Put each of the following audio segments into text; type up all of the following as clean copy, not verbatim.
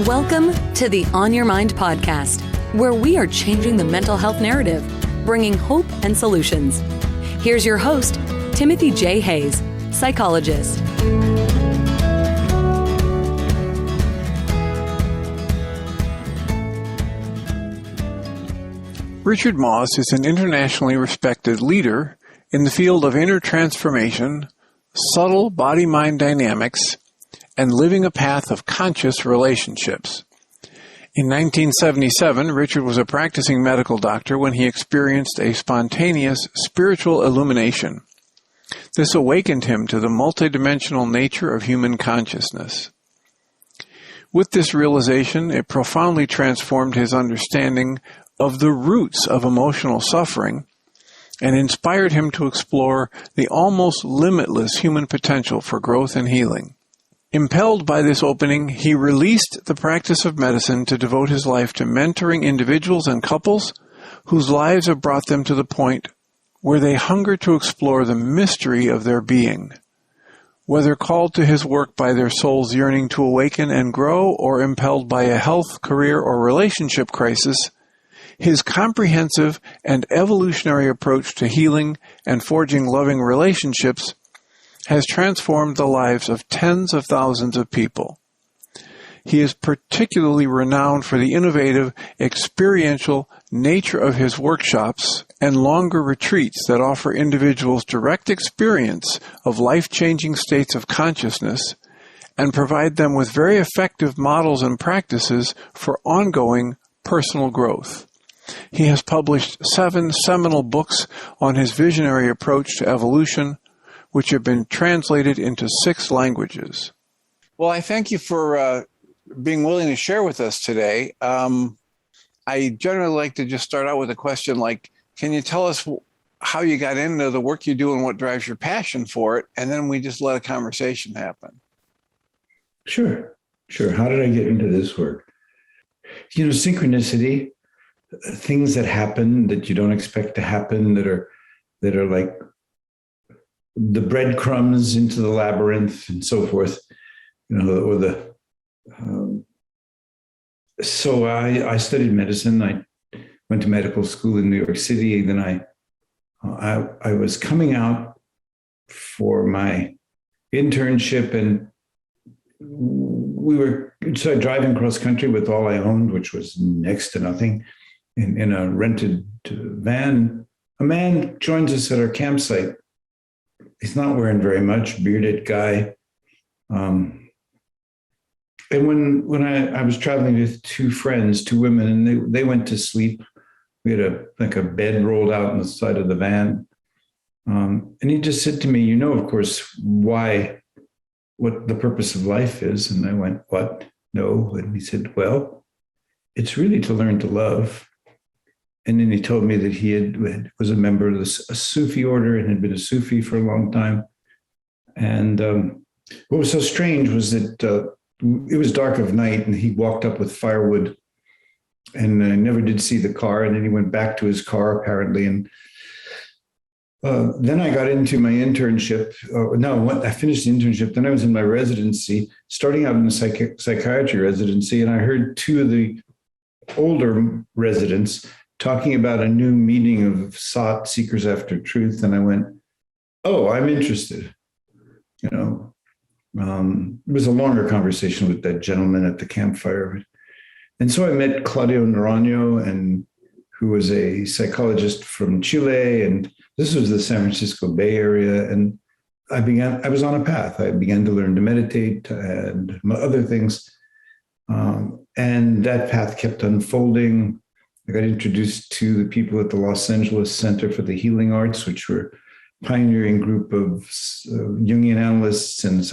Welcome to the On Your Mind podcast, where we are changing the mental health narrative, bringing hope and solutions. Here's your host, Timothy J. Hayes, psychologist. Richard Moss is an internationally respected leader in the field of inner transformation, subtle body-mind dynamics, and living a path of conscious relationships. In 1977, Richard was a practicing medical doctor when he experienced a spontaneous spiritual illumination. This awakened him to the multidimensional nature of human consciousness. With this realization, it profoundly transformed his understanding of the roots of emotional suffering and inspired him to explore the almost limitless human potential for growth and healing. Impelled by this opening, he released the practice of medicine to devote his life to mentoring individuals and couples whose lives have brought them to the point where they hunger to explore the mystery of their being. Whether called to his work by their soul's yearning to awaken and grow, or impelled by a health, career, or relationship crisis, his comprehensive and evolutionary approach to healing and forging loving relationships has transformed the lives of tens of thousands of people. He is particularly renowned for the innovative, experiential nature of his workshops and longer retreats that offer individuals direct experience of life-changing states of consciousness and provide them with very effective models and practices for ongoing personal growth. He has published 7 seminal books on his visionary approach to evolution, which have been translated into 6 languages. Well, I thank you for being willing to share with us today. I generally like to just start out with a question like, can you tell us how you got into the work you do and what drives your passion for it? And then we just let a conversation happen. Sure. How did I get into this work? Synchronicity, things that happen that you don't expect to happen, that are like the breadcrumbs into the labyrinth and so forth, so I studied medicine. I went to medical school in New York City. Then I was coming out for my internship, and we were driving cross country with all I owned, which was next to nothing, in a rented van. A man joins us at our campsite. He's not wearing very much, bearded guy. And when I was traveling with 2 friends, 2 women, and they went to sleep. We had a bed rolled out on the side of the van. And he just said to me, of course, what the purpose of life is. And I went, what? No. And he said, well, it's really to learn to love. And then he told me that he was a member of a Sufi order and had been a Sufi for a long time. And what was so strange was that it was dark of night, and he walked up with firewood, and I never did see the car. And then he went back to his car, apparently. And then I got into my internship. I finished the internship. Then I was in my residency, starting out in the psychiatry residency, and I heard 2 of the older residents talking about a new meeting of seekers after truth. And I went, oh, I'm interested. It was a longer conversation with that gentleman at the campfire. And so I met Claudio Naranjo, who was a psychologist from Chile. And this was the San Francisco Bay Area. And I was on a path. I began to learn to meditate and other things. And that path kept unfolding. I got introduced to the people at the Los Angeles Center for the Healing Arts, which were a pioneering group of Jungian analysts and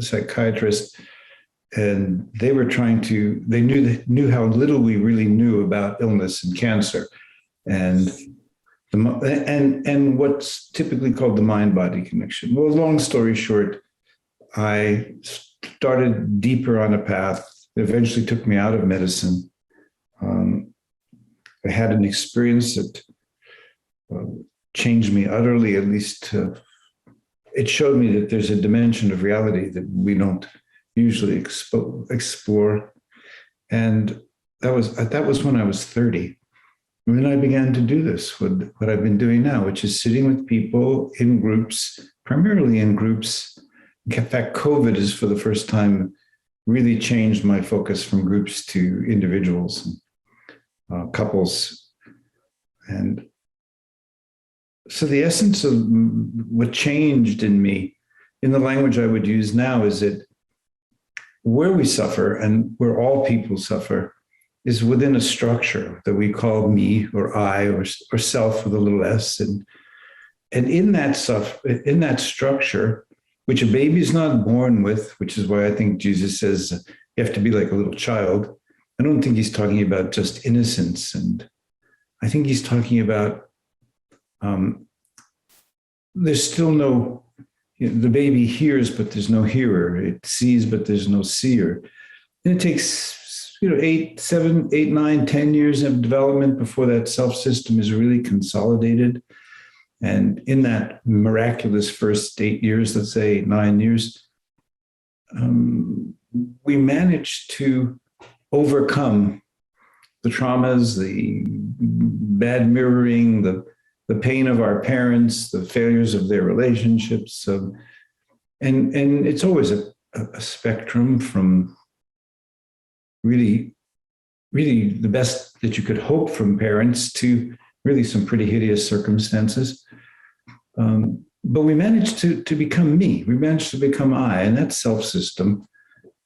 psychiatrists. And they were they knew how little we really knew about illness and cancer and what's typically called the mind-body connection. Well, long story short, I started deeper on a path that eventually took me out of medicine. I had an experience that changed me utterly. At least it showed me that there's a dimension of reality that we don't usually explore. And that was when I was 30. And then I began to do this, what I've been doing now, which is sitting with people in groups, primarily in groups. In fact, COVID has for the first time really changed my focus from groups to individuals, couples. And so the essence of what changed in me, in the language I would use now, is that where we suffer and where all people suffer is within a structure that we call me or I or self with a little s. And in that structure, which a baby's not born with, which is why I think Jesus says you have to be like a little child. I don't think he's talking about just innocence. And I think he's talking about there's still no, the baby hears, but there's no hearer. It sees, but there's no seer. And it takes 8, 7, 8, 9, 10 years of development before that self system is really consolidated. And in that miraculous first 8 years, let's say 9 years, we managed to overcome the traumas, the bad mirroring, the pain of our parents, the failures of their relationships. And it's always a spectrum from really the best that you could hope from parents to really some pretty hideous circumstances. But we managed to become me. We managed to become I, and that self-system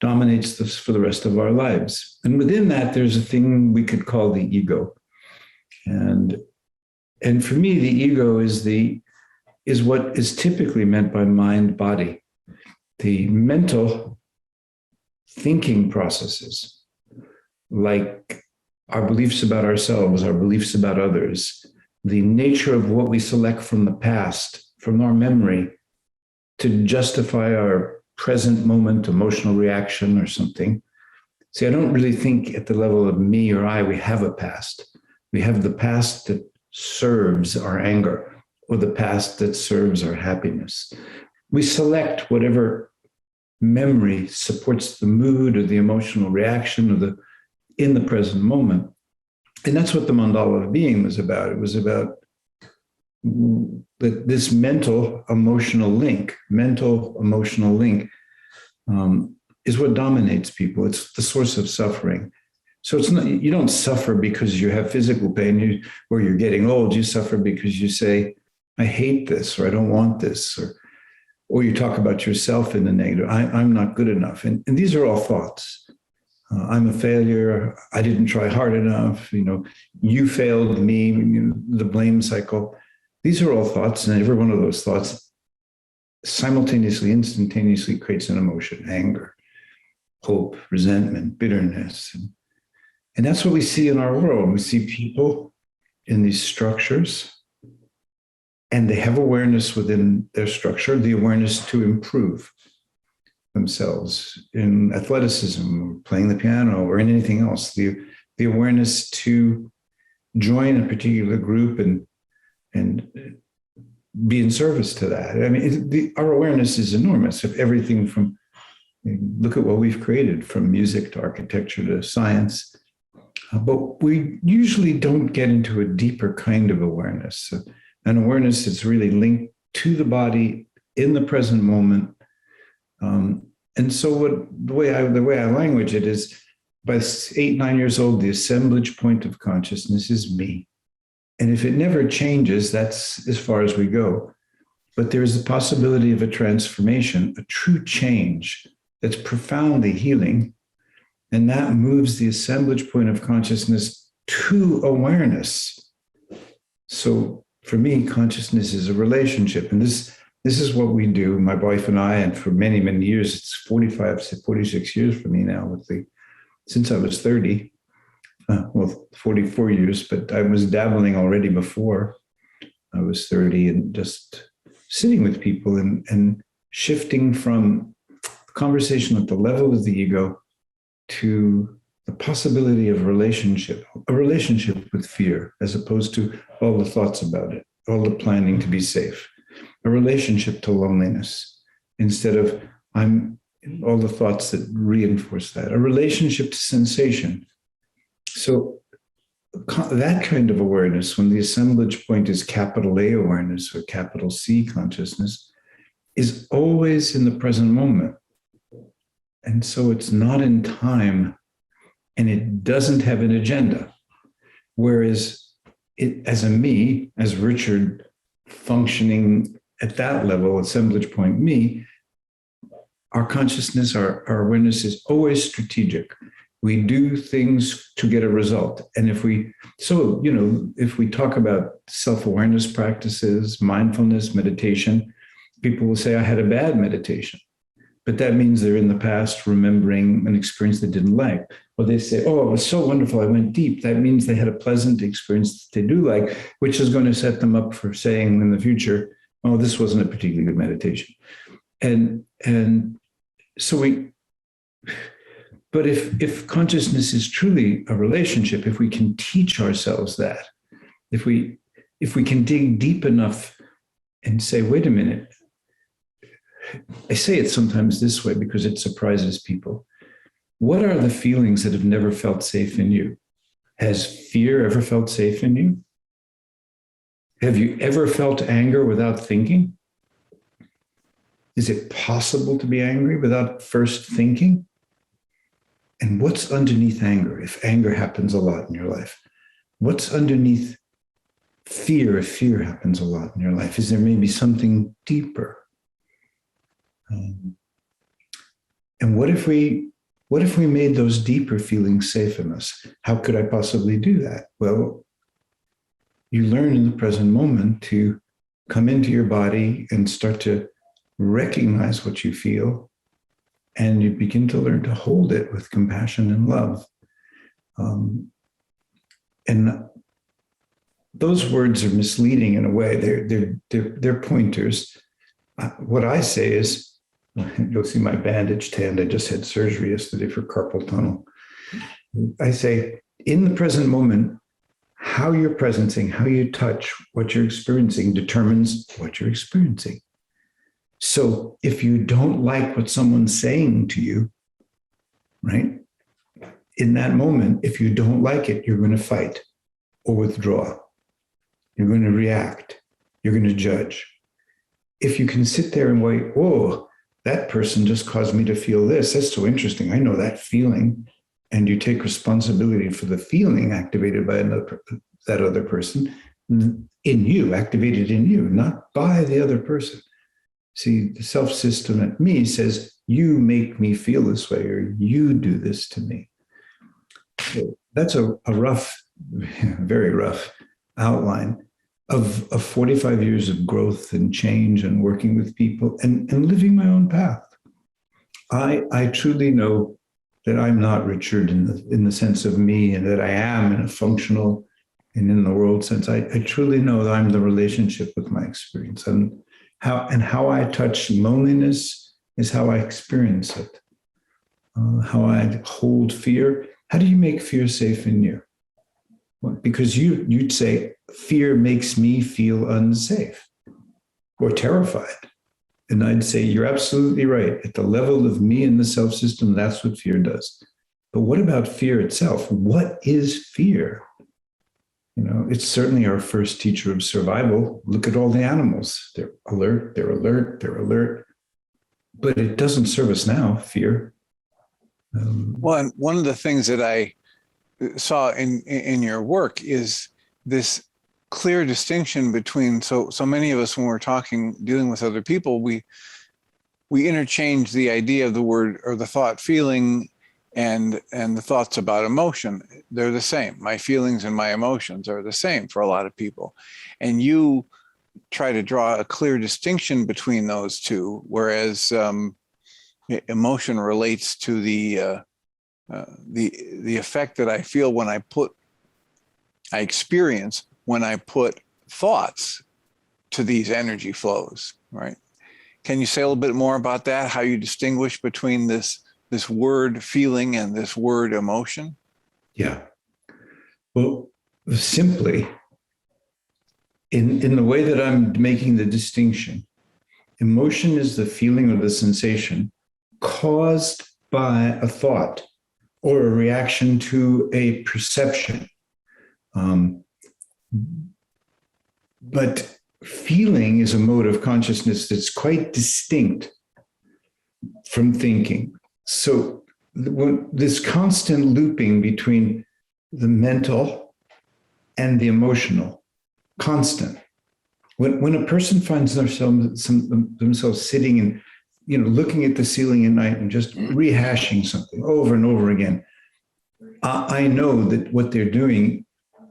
dominates this for the rest of our lives. And within that, there's a thing we could call the ego. And for me, the ego is what is typically meant by mind body, the mental thinking processes, like our beliefs about ourselves, our beliefs about others, the nature of what we select from the past, from our memory, to justify our present moment emotional reaction or something. See, I don't really think at the level of me or I, we have a past. We have the past that serves our anger, or the past that serves our happiness. We select whatever memory supports the mood or the emotional reaction or in the present moment. And that's what the mandala of being was about. It was about this mental emotional link is what dominates people. It's the source of suffering. So it's not, you don't suffer because you have physical pain or you're getting old. You suffer because you say, I hate this, or I don't want this, or you talk about yourself in the negative. I'm not good enough. And these are all thoughts. I'm a failure. I didn't try hard enough. You failed me, the blame cycle. These are all thoughts, and every one of those thoughts simultaneously, instantaneously creates an emotion: anger, hope, resentment, bitterness. And that's what we see in our world. We see people in these structures, and they have awareness within their structure, the awareness to improve themselves in athleticism, or playing the piano, or in anything else, the awareness to join a particular group and be in service to that. I mean, our awareness is enormous of everything from, look at what we've created, from music to architecture to science. But we usually don't get into a deeper kind of awareness, an awareness that's really linked to the body in the present moment. And so the way I language it is, by 8, 9 years old, the assemblage point of consciousness is me. And if it never changes, that's as far as we go. But there is the possibility of a transformation, a true change that's profoundly healing. And that moves the assemblage point of consciousness to awareness. So for me, consciousness is a relationship. And this is what we do, my wife and I, and for many, many years. It's 46 years for me now, since I was 30. 44 years, but I was dabbling already before I was 30, and just sitting with people and shifting from conversation at the level of the ego to the possibility of a relationship with fear, as opposed to all the thoughts about it, all the planning to be safe, a relationship to loneliness, instead of I'm all the thoughts that reinforce that. A relationship to sensation. So that kind of awareness, when the assemblage point is capital A awareness or capital C consciousness, is always in the present moment. And so it's not in time, and it doesn't have an agenda. Whereas it, as a me, as Richard, functioning at that level, assemblage point me, our consciousness, our awareness is always strategic. We do things to get a result. And if we talk about self-awareness practices, mindfulness, meditation, people will say, I had a bad meditation. But that means they're in the past remembering an experience they didn't like. Or they say, oh, it was so wonderful, I went deep. That means they had a pleasant experience that they do like, which is going to set them up for saying in the future, oh, this wasn't a particularly good meditation. And so but if consciousness is truly a relationship, if we can teach ourselves that, if we can dig deep enough and say, wait a minute, I say it sometimes this way because it surprises people. What are the feelings that have never felt safe in you? Has fear ever felt safe in you? Have you ever felt anger without thinking? Is it possible to be angry without first thinking? And what's underneath anger, if anger happens a lot in your life? What's underneath fear, if fear happens a lot in your life? Is there maybe something deeper? And what if we made those deeper feelings safe in us? How could I possibly do that? Well, you learn in the present moment to come into your body and start to recognize what you feel, and you begin to learn to hold it with compassion and love. And those words are misleading in a way. They're pointers. What I say is, you'll see my bandaged hand. I just had surgery yesterday for carpal tunnel. I say, in the present moment, how you're presencing, how you touch, what you're experiencing determines what you're experiencing. So if you don't like what someone's saying to you, right, in that moment, if you don't like it, you're going to fight or withdraw. You're going to react. You're going to judge. If you can sit there and wait, oh, that person just caused me to feel this. That's so interesting. I know that feeling. And you take responsibility for the feeling activated by that other person in you, activated in you, not by the other person. See, the self-system at me says, you make me feel this way, or you do this to me. So that's a rough, very rough outline of 45 years of growth and change and working with people and living my own path. I truly know that I'm not Richard in the sense of me, and that I am in a functional and in the world sense. I truly know that I'm the relationship with my experience. And how I touch loneliness is how I experience it. How I hold fear. How do you make fear safe in you? Well, because you'd say, fear makes me feel unsafe or terrified. And I'd say, you're absolutely right. At the level of me and the self-system, that's what fear does. But what about fear itself? What is fear? You know, it's certainly our first teacher of survival. Look at all the animals. They're alert, they're alert, they're alert. But it doesn't serve us now, fear. Well, and one of the things that I saw in your work is this clear distinction between, so many of us, when we're dealing with other people, we interchange the idea of the word or the thought feeling and the thoughts about emotion. They're the same. My feelings and my emotions are the same for a lot of people. And you try to draw a clear distinction between those two, whereas emotion relates to the effect that I feel when I experience when I put thoughts to these energy flows, right? Can you say a little bit more about that? How you distinguish between this word feeling and this word emotion? Yeah. Well, simply, in the way that I'm making the distinction, emotion is the feeling or the sensation caused by a thought or a reaction to a perception. But feeling is a mode of consciousness that's quite distinct from thinking. So this constant looping between the mental and the emotional, constant. When a person finds themselves sitting and looking at the ceiling at night and just rehashing something over and over again, I know that what they're doing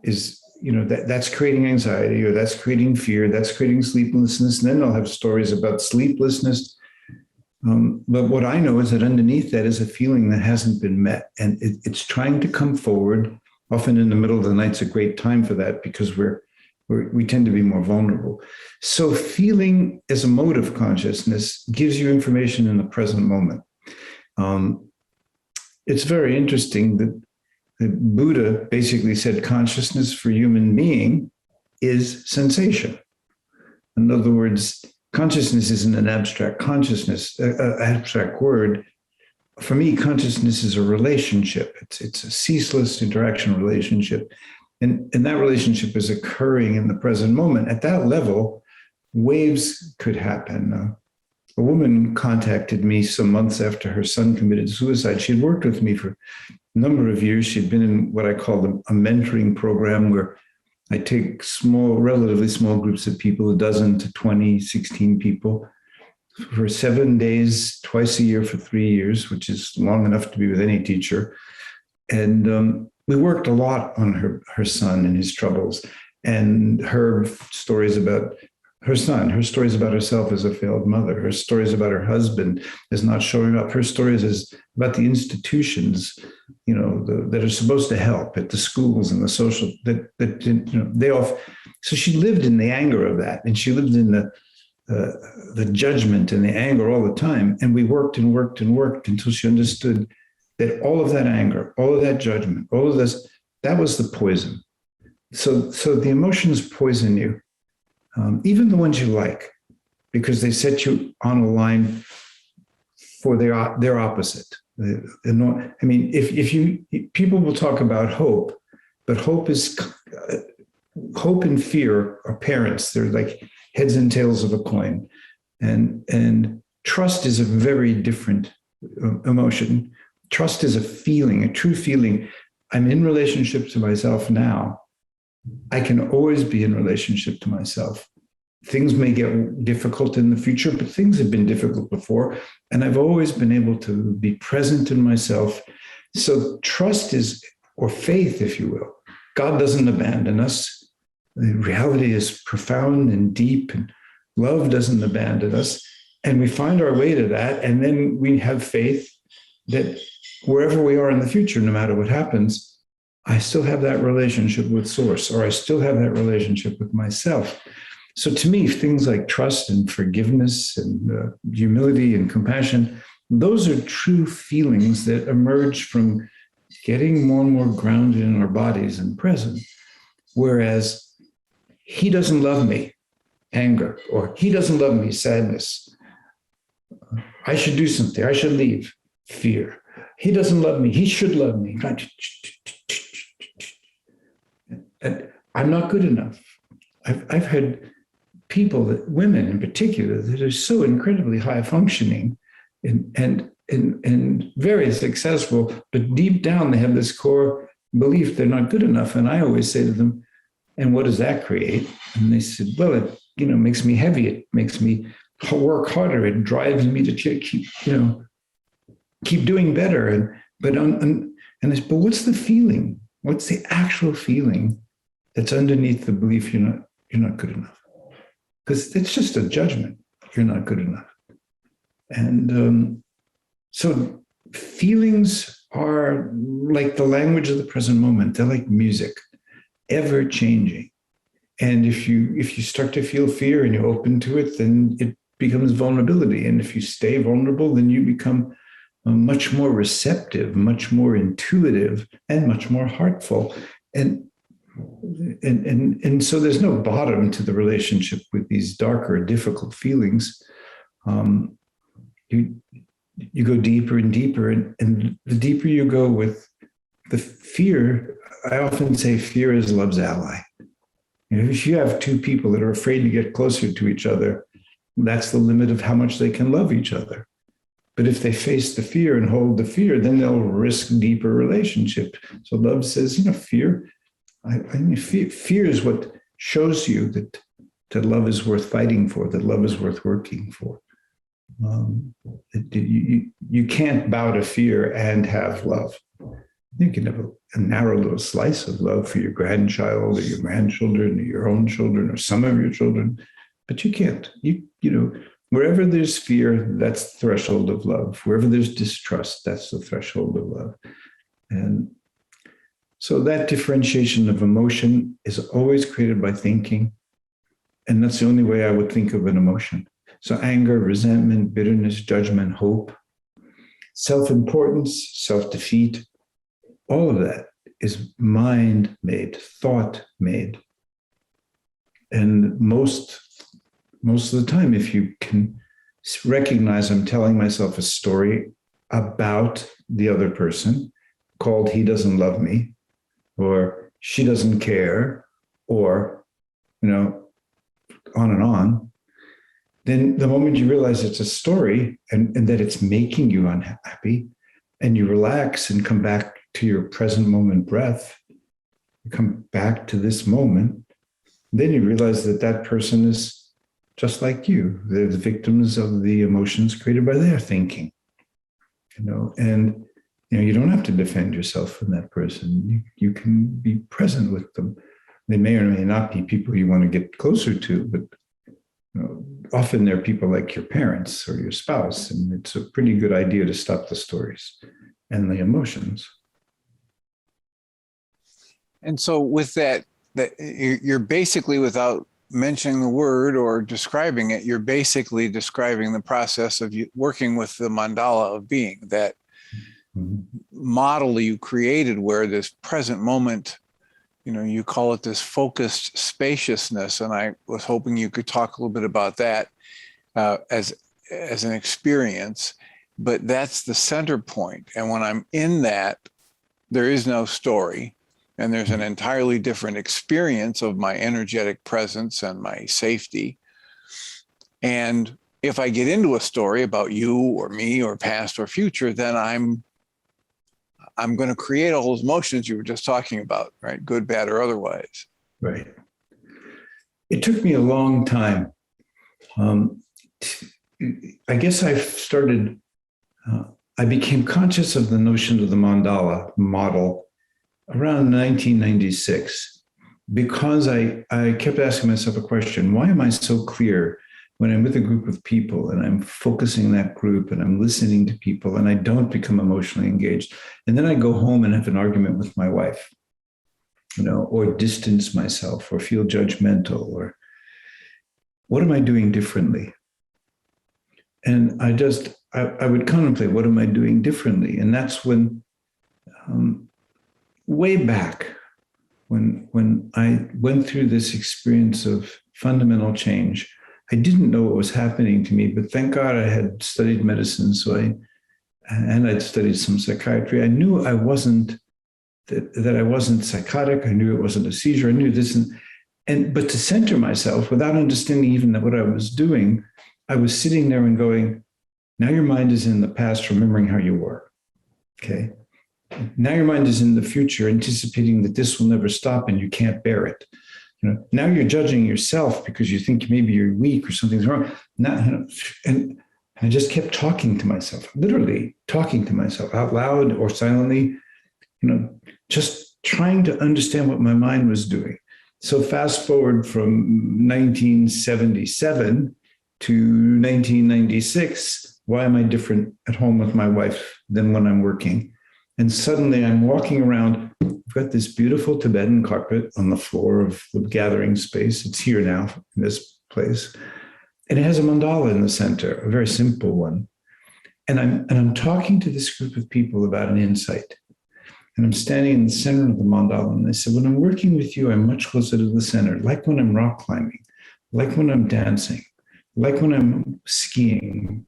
is, that's creating anxiety, or that's creating fear, that's creating sleeplessness. And then I'll have stories about sleeplessness. But what I know is that underneath that is a feeling that hasn't been met, and it's trying to come forward. Often in the middle of the night's a great time for that, because we tend to be more vulnerable. So feeling as a mode of consciousness gives you information in the present moment. It's very interesting that the Buddha basically said consciousness for human being is sensation. In other words, consciousness isn't an abstract abstract word. For me, consciousness is a relationship. It's a ceaseless interaction relationship. And that relationship is occurring in the present moment. At that level, waves could happen. A woman contacted me some months after her son committed suicide. She had worked with me for a number of years. She'd been in what I call a mentoring program, where I take relatively small groups of people, 12 to 20, 16 people, for 7 days, twice a year for 3 years, which is long enough to be with any teacher. And we worked a lot on her son and his troubles, and her stories about her son, her stories about herself as a failed mother, her stories about her husband as not showing up, her stories as about the institutions, that are supposed to help at the schools and the social So she lived in the anger of that, and she lived in the judgment and the anger all the time. And we worked and worked and worked until she understood that all of that anger, all of that judgment, all of this, that was the poison. So the emotions poison you. Even the ones you like, because they set you on a line for their opposite. People will talk about hope, but hope and fear are parents. They're like heads and tails of a coin, and trust is a very different emotion. Trust is a feeling, a true feeling. I'm in relationship to myself now. I can always be in relationship to myself. Things may get difficult in the future, but things have been difficult before. And I've always been able to be present in myself. So trust is, or faith, if you will. God doesn't abandon us. The reality is profound and deep, and love doesn't abandon us. And we find our way to that. And then we have faith that wherever we are in the future, no matter what happens, I still have that relationship with Source, or I still have that relationship with myself. So to me, things like trust and forgiveness and humility and compassion, those are true feelings that emerge from getting more and more grounded in our bodies and present. Whereas he doesn't love me, anger, or he doesn't love me, sadness. I should do something. I should leave, fear. He doesn't love me. He should love me. And I'm not good enough. I've had people, women in particular, that are so incredibly high functioning and very successful, but deep down they have this core belief they're not good enough. And I always say to them, and what does that create? And they said, well, it makes me heavy. It makes me work harder. It drives me to keep doing better. But what's the feeling? What's the actual feeling that's underneath the belief you're not good enough? Because it's just a judgment. You're not good enough. And so feelings are like the language of the present moment. They're like music, ever changing. And if you start to feel fear and you're open to it, then it becomes vulnerability. And if you stay vulnerable, then you become much more receptive, much more intuitive, and much more heartful. And so there's no bottom to the relationship with these darker, difficult feelings. You you go deeper and deeper. And the deeper you go with the fear, I often say fear is love's ally. If you have two people that are afraid to get closer to each other, that's the limit of how much they can love each other. But if they face the fear and hold the fear, then they'll risk deeper relationship. So love says, fear. Fear is what shows you that love is worth fighting for, that love is worth working for. You can't bow to fear and have love. You can have a narrow little slice of love for your grandchild or your grandchildren or your own children or some of your children, but you can't. Wherever there's fear, that's the threshold of love. Wherever there's distrust, that's the threshold of love. And so that differentiation of emotion is always created by thinking. And that's the only way I would think of an emotion. So anger, resentment, bitterness, judgment, hope, self-importance, self-defeat, all of that is mind-made, thought-made. And most of the time, if you can recognize I'm telling myself a story about the other person called he doesn't love me, or she doesn't care, or, on and on, then the moment you realize it's a story and that it's making you unhappy, and you relax and come back to your present moment breath, you come back to this moment, then you realize that person is just like you. They're the victims of the emotions created by their thinking, and you don't have to defend yourself from that person. You can be present with them. They may or may not be people you want to get closer to, but often they're people like your parents or your spouse, and it's a pretty good idea to stop the stories and the emotions. And so with that you're basically, without mentioning the word or describing it, you're basically describing the process of you working with the mandala of being, that model you created where this present moment, you call it this focused spaciousness. And I was hoping you could talk a little bit about that as an experience, but that's the center point. And when I'm in that, there is no story. And there's an entirely different experience of my energetic presence and my safety. And if I get into a story about you or me or past or future, then I'm going to create all those emotions you were just talking about, right? Good, bad, or otherwise. Right. It took me a long time. I guess I became conscious of the notion of the mandala model around 1996, because I kept asking myself a question: why am I so clear when I'm with a group of people and I'm focusing that group and I'm listening to people and I don't become emotionally engaged? And then I go home and have an argument with my wife, or distance myself or feel judgmental, or what am I doing differently? And I would contemplate, what am I doing differently? And that's when, way back, when I went through this experience of fundamental change, I didn't know what was happening to me, but thank God I had studied medicine. And I'd studied some psychiatry. I knew I wasn't, that I wasn't psychotic. I knew it wasn't a seizure. I knew this. But to center myself without understanding even what I was doing, I was sitting there and going, now your mind is in the past, remembering how you were. Okay. Now your mind is in the future, anticipating that this will never stop and you can't bear it. Now you're judging yourself because you think maybe you're weak or something's wrong. Now, and I just kept talking to myself, literally talking to myself out loud or silently, just trying to understand what my mind was doing. So fast forward from 1977 to 1996, why am I different at home with my wife than when I'm working? And suddenly I'm walking around. I've got this beautiful Tibetan carpet on the floor of the gathering space. It's here now in this place. And it has a mandala in the center, a very simple one. And I'm talking to this group of people about an insight. And I'm standing in the center of the mandala. And I said, when I'm working with you, I'm much closer to the center, like when I'm rock climbing, like when I'm dancing, like when I'm skiing.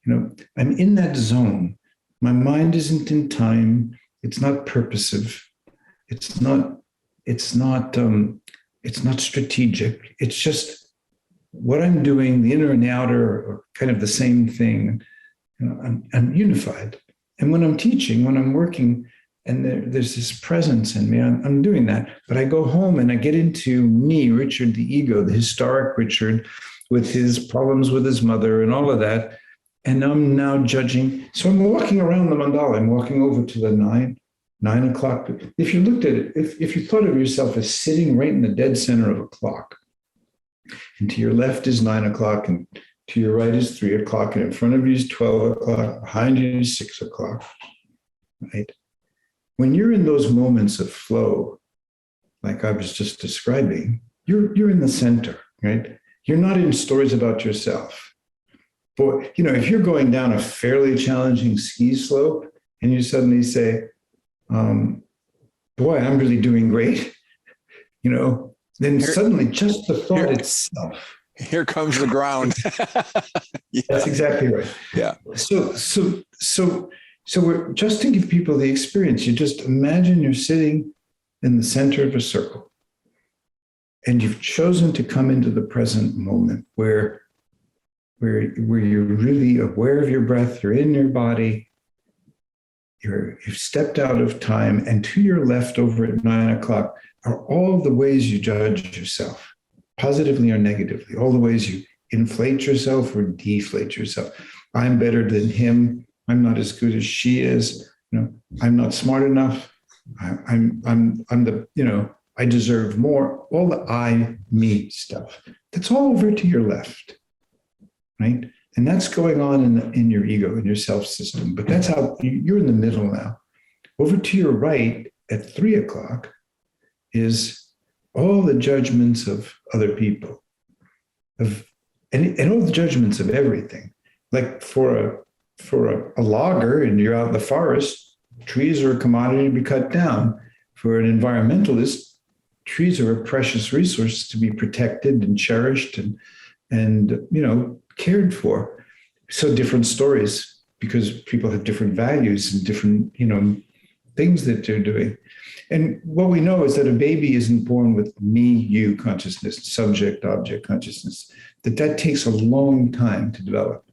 I'm in that zone. My mind isn't in time. It's not purposive. It's not strategic. It's just what I'm doing, the inner and the outer are kind of the same thing. I'm unified. And when I'm teaching, when I'm working, and there's this presence in me, I'm doing that. But I go home and I get into me, Richard, the ego, the historic Richard, with his problems with his mother and all of that. And I'm now judging. So I'm walking around the mandala. I'm walking over to the 9 o'clock. If you looked at it, if you thought of yourself as sitting right in the dead center of a clock, and to your left is 9 o'clock, and to your right is 3 o'clock, and in front of you is 12 o'clock, behind you is 6 o'clock, right? When you're in those moments of flow, like I was just describing, you're in the center, right? You're not in stories about yourself. But, if you're going down a fairly challenging ski slope and you suddenly say, boy, I'm really doing great, then suddenly just the thought itself. Here comes the ground. Yeah. That's exactly right. Yeah. So we're just to give people the experience. You just imagine you're sitting in the center of a circle, and you've chosen to come into the present moment where you're really aware of your breath. You're in your body. You've stepped out of time, and to your left, over at 9 o'clock, are all the ways you judge yourself, positively or negatively. All the ways you inflate yourself or deflate yourself. I'm better than him. I'm not as good as she is. I'm not smart enough. I'm the, I deserve more. All the I, me stuff. That's all over to your left, right? And that's going on in your ego, in your self system. But that's how you're in the middle now. Over to your right at 3 o'clock is all the judgments of other people, and all the judgments of everything. Like for a logger, and you're out in the forest, trees are a commodity to be cut down. For an environmentalist, trees are a precious resource to be protected and cherished and cared for. So different stories, because people have different values and different things that they're doing. And what we know is that a baby isn't born with me, you consciousness, subject, object consciousness, that takes a long time to develop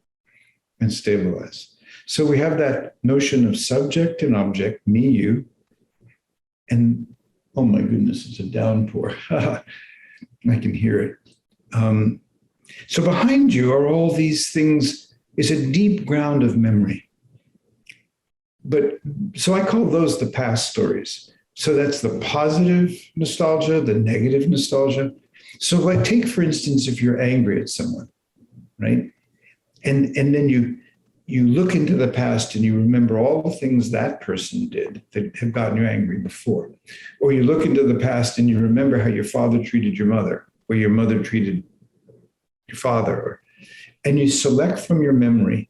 and stabilize. So we have that notion of subject and object, me, you, and oh my goodness, it's a downpour. I can hear it. So behind you are all these things, is a deep ground of memory. But so I call those the past stories. So that's the positive nostalgia, the negative nostalgia. So like take, for instance, if you're angry at someone, right? And then you look into the past and you remember all the things that person did that have gotten you angry before. Or you look into the past and you remember how your father treated your mother, or your mother treated your father, and you select from your memory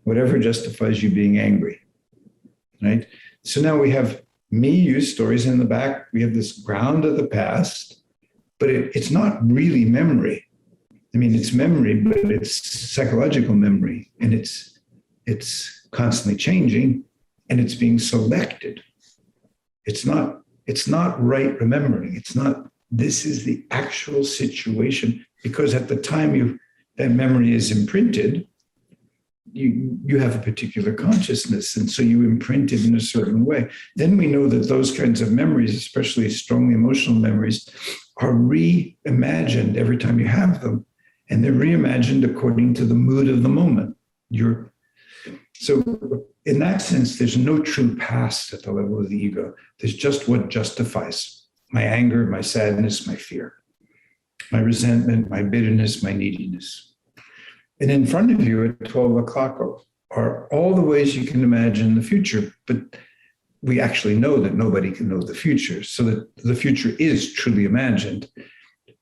whatever justifies you being angry, right? So now we have me, you stories in the back. We have this ground of the past, but it's not really memory. I mean, it's memory, but it's psychological memory, and it's constantly changing, and it's being selected. It's not right remembering. It's not, this is the actual situation, because at the time that memory is imprinted, you have a particular consciousness, and so you imprint it in a certain way. Then we know that those kinds of memories, especially strongly emotional memories, are reimagined every time you have them, and they're reimagined according to the mood of the moment. So in that sense, there's no true past at the level of the ego. There's just what justifies my anger, my sadness, my fear, my resentment, my bitterness, my neediness. And in front of you at 12 o'clock are all the ways you can imagine the future, but we actually know that nobody can know the future, so that the future is truly imagined.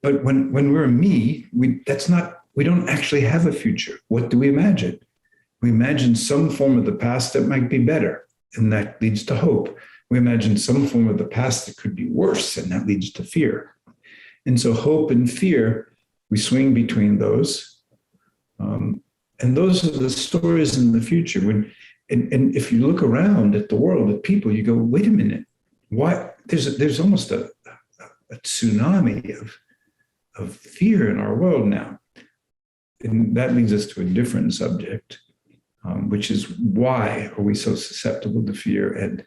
But when we're me, we don't actually have a future. What do we imagine? We imagine some form of the past that might be better, and that leads to hope. We imagine some form of the past that could be worse, and that leads to fear. And so hope and fear, we swing between those. And those are the stories in the future. And if you look around at the world, at people, you go, wait a minute, why? There's almost a tsunami of fear in our world now. And that leads us to a different subject, which is why are we so susceptible to fear? And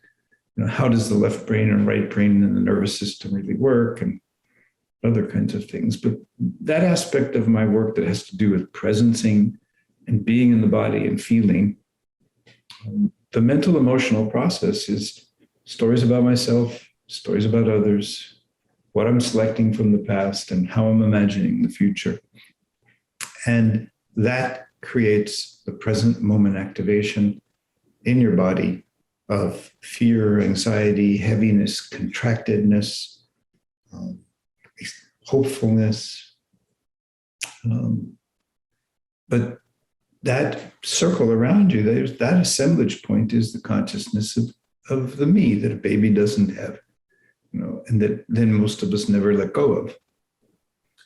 how does the left brain and right brain and the nervous system really work, and other kinds of things. But that aspect of my work that has to do with presencing and being in the body and feeling, the mental emotional process is stories about myself, stories about others, what I'm selecting from the past, and how I'm imagining the future. And that creates the present moment activation in your body of fear, anxiety, heaviness, contractedness, hopefulness. But that circle around you, that assemblage point is the consciousness of the me that a baby doesn't have, and that then most of us never let go of.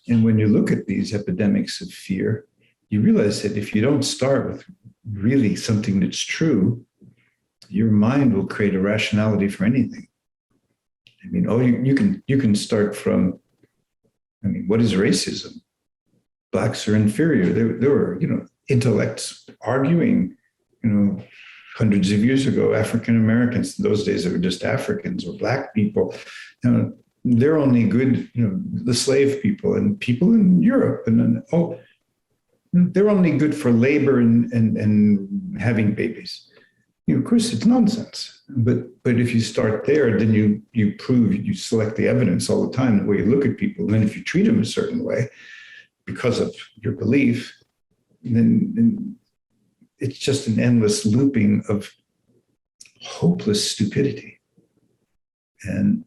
And when you look at these epidemics of fear, you realize that if you don't start with really something that's true, your mind will create a rationality for anything. I mean, you can start from, what is racism? Blacks are inferior. There were, intellects arguing, hundreds of years ago, African Americans, in those days they were just Africans or Black people. They're only good, the slave people and people in Europe. And then, they're only good for labor and having babies. Of course, it's nonsense. But if you start there, then you prove, you select the evidence all the time, the way you look at people. And then if you treat them a certain way because of your belief, then it's just an endless looping of hopeless stupidity. And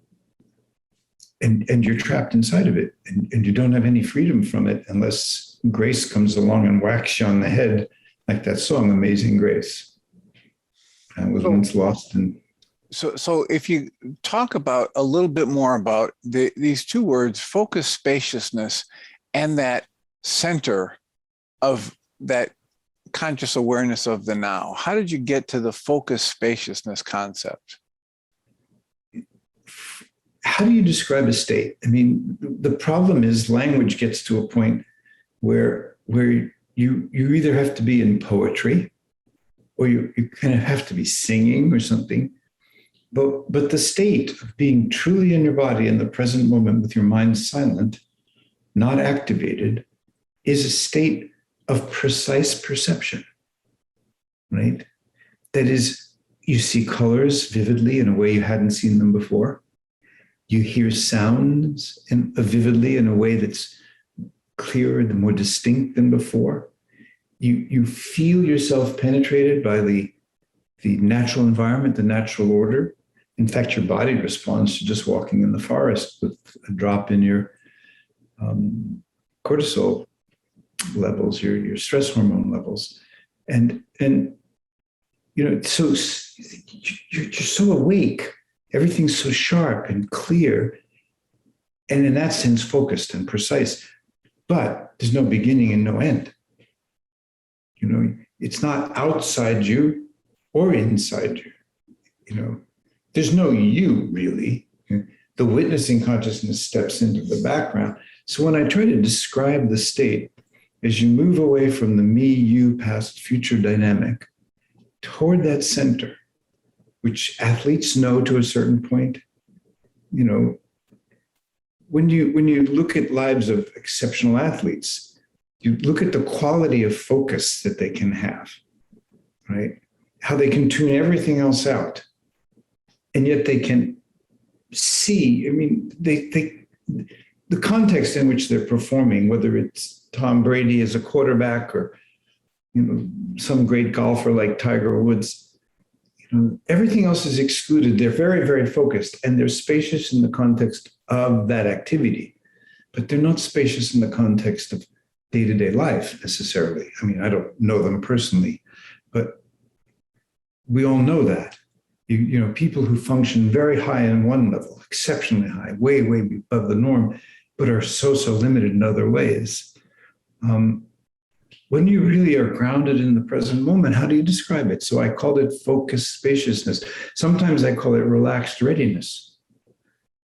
you're trapped inside of it, and you don't have any freedom from it unless grace comes along and whacks you on the head, like that song, Amazing Grace. I was once lost in. So if you talk about a little bit more about these two words, focus, spaciousness, and that center of that conscious awareness of the now, how did you get to the focus, spaciousness concept? How do you describe a state? The problem is language gets to a point where you either have to be in poetry, or you kind of have to be singing or something. But the state of being truly in your body in the present moment with your mind silent, not activated, is a state of precise perception, right? That is, you see colors vividly in a way you hadn't seen them before. You hear sounds vividly in a way that's clearer and more distinct than before. You feel yourself penetrated by the natural environment, the natural order. In fact, your body responds to just walking in the forest with a drop in your cortisol levels, your stress hormone levels. And so you're so awake. Everything's so sharp and clear. And in that sense, focused and precise. But there's no beginning and no end. It's not outside you or inside you. There's no you, really. The witnessing consciousness steps into the background. So when I try to describe the state, as you move away from the me, you, past, future dynamic toward that center, which athletes know to a certain point, when you look at lives of exceptional athletes, you look at the quality of focus that they can have, right? How they can tune everything else out. And yet they can see, the context in which they're performing, whether it's Tom Brady as a quarterback or, some great golfer like Tiger Woods, everything else is excluded. They're very, very focused, and they're spacious in the context of that activity, but they're not spacious in the context of day-to-day life necessarily. I don't know them personally, but we all know that. People who function very high on one level, exceptionally high, way, way above the norm, but are so limited in other ways. when you really are grounded in the present moment, how do you describe it? So I called it focused spaciousness. Sometimes I call it relaxed readiness.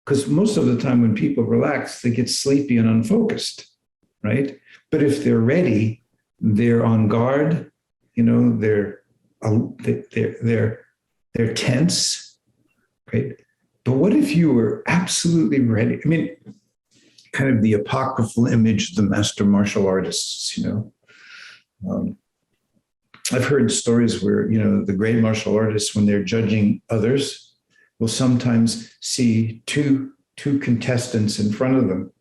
Because most of the time when people relax, they get sleepy and unfocused, right? But if they're ready, they're on guard, they're tense, right? But what if you were absolutely ready? I mean, kind of the apocryphal image of the master martial artists, I've heard stories where, the great martial artists, when they're judging others, will sometimes see two contestants in front of them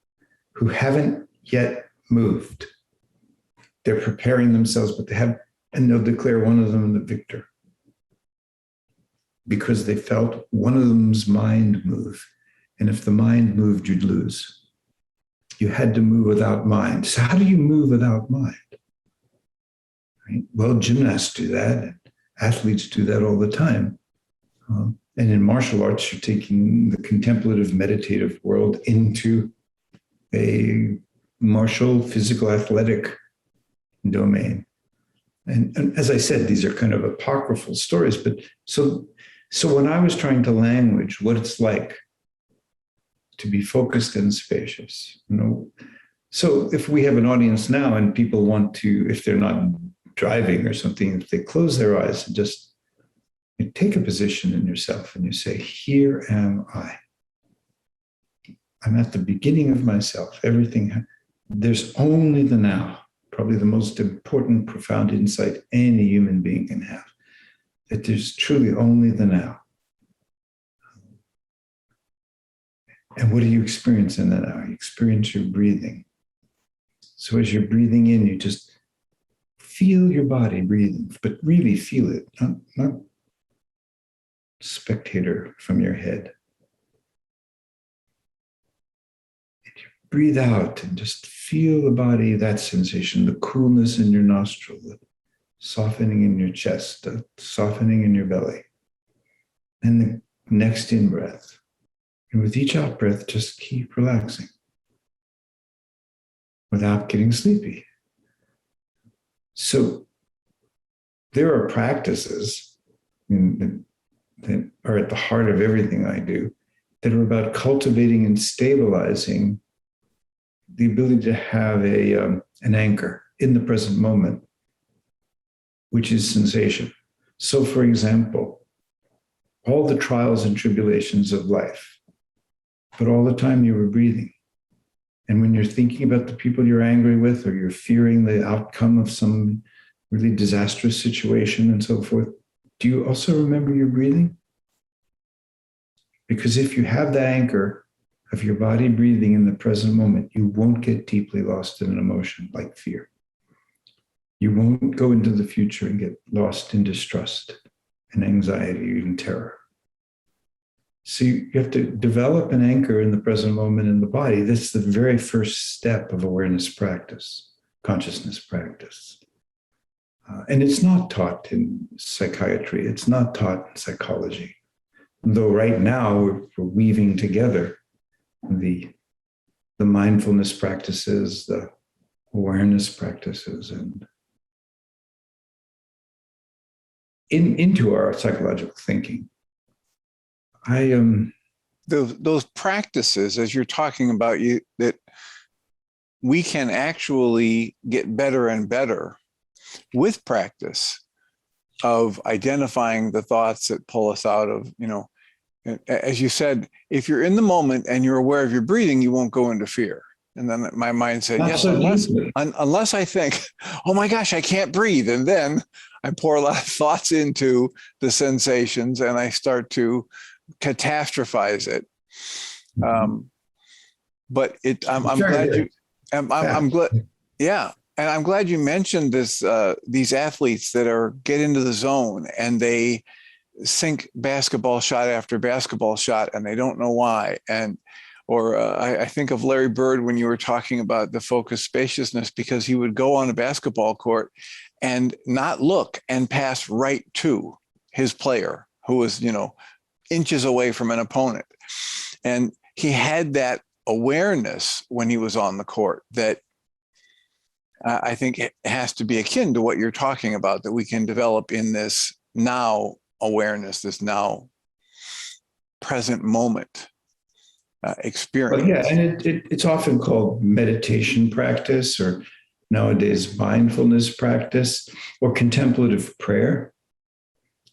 who haven't yet moved. They're preparing themselves, but and they'll declare one of them the victor because they felt one of them's mind move. And if the mind moved, you'd lose. You had to move without mind. So how do you move without mind? Right? Well, gymnasts do that. And athletes do that all the time. And in martial arts, you're taking the contemplative, meditative world into a martial, physical, athletic domain. And as I said, these are kind of apocryphal stories. But so when I was trying to language what it's like to be focused and spacious, so if we have an audience now and people want to, if they're not driving or something, if they close their eyes and just take a position in yourself and you say, here am I. I'm at the beginning of myself. Everything, there's only the now. Probably the most important, profound insight any human being can have, that there's truly only the now. And what do you experience in that now? You experience your breathing. So as you're breathing in, you just feel your body breathing, but really feel it, not spectator from your head. And you breathe out and just feel the body, that sensation, the coolness in your nostril, the softening in your chest, the softening in your belly. And the next in-breath. And with each out-breath, just keep relaxing without getting sleepy. So there are practices that are at the heart of everything I do that are about cultivating and stabilizing the ability to have an anchor in the present moment, which is sensation. So, for example, all the trials and tribulations of life, but all the time you were breathing. And when you're thinking about the people you're angry with, or you're fearing the outcome of some really disastrous situation and so forth, do you also remember your breathing? Because if you have the anchor of your body breathing in the present moment, you won't get deeply lost in an emotion like fear. You won't go into the future and get lost in distrust and anxiety, even terror. So you have to develop an anchor in the present moment in the body. That's the very first step of awareness practice, consciousness practice. And it's not taught in psychiatry. It's not taught in psychology. Though right now we're weaving together the mindfulness practices, the awareness practices, and into our psychological thinking. Those practices, as you're talking about, that we can actually get better and better with practice of identifying the thoughts that pull us out of, as you said, if you're in the moment and you're aware of your breathing, you won't go into fear. And then my mind said, yes, unless I think, oh my gosh, I can't breathe. And then I pour a lot of thoughts into the sensations and I start to catastrophize it. But I'm glad. Yeah. And I'm glad you mentioned this, these athletes that get into the zone and they sink basketball shot after basketball shot and they don't know why. Or I think of Larry Bird when you were talking about the focused spaciousness, because he would go on a basketball court and not look and pass right to his player who was, inches away from an opponent. And he had that awareness when he was on the court that I think it has to be akin to what you're talking about, that we can develop in this now awareness, this now present moment experience. Well, yeah, and it's often called meditation practice, or nowadays mindfulness practice, or contemplative prayer.